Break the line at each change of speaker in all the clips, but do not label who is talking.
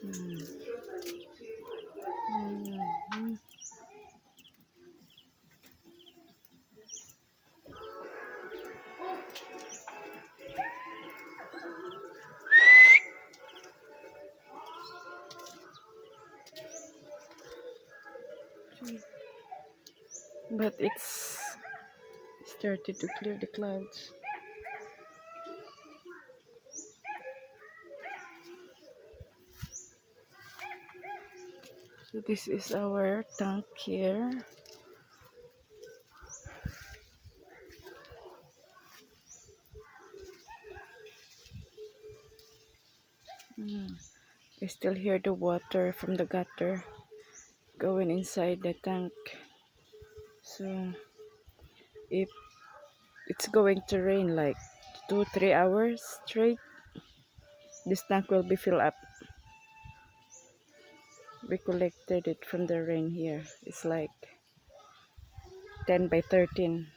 Mm. Mm. But it's started to clear the clouds. So this is our tank here. Mm. I still hear the water from the gutter going inside the tank. So if it's going to rain like 2-3 hours straight, this tank will be filled up. We collected it from the rain here. It's like 10 by 13.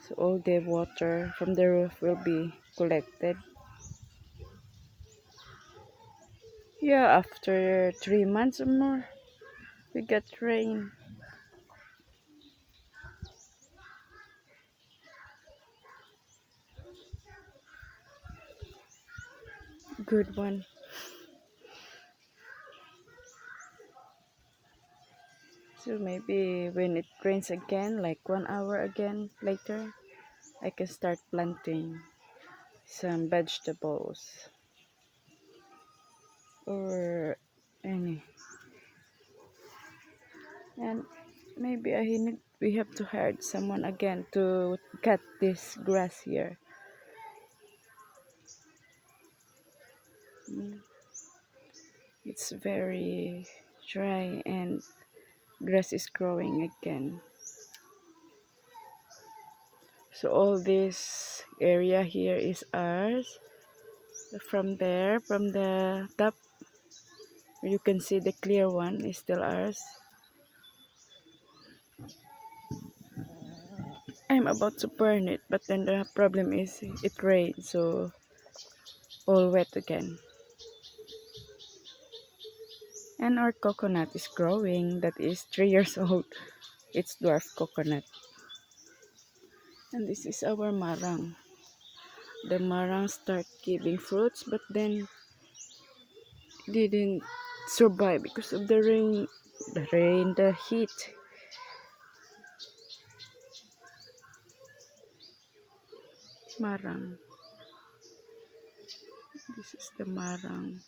So all the water from the roof will be collected. Yeah, after 3 months or more, we get rain. Good one. So maybe when it rains again, like 1 hour again later, I can start planting some vegetables or any. And maybe we have to hire someone again to cut this grass here. Mm. It's very dry and grass is growing again. So all this area here is ours. From there, from the top, you can see the clear one is still ours. I'm about to burn it, but then the problem is it rained, so all wet again. And our coconut is growing. That is 3 years old. It's dwarf coconut. And this is our marang. The marang start giving fruits, but then didn't survive because of the rain. The heat. Marang. This is the marang.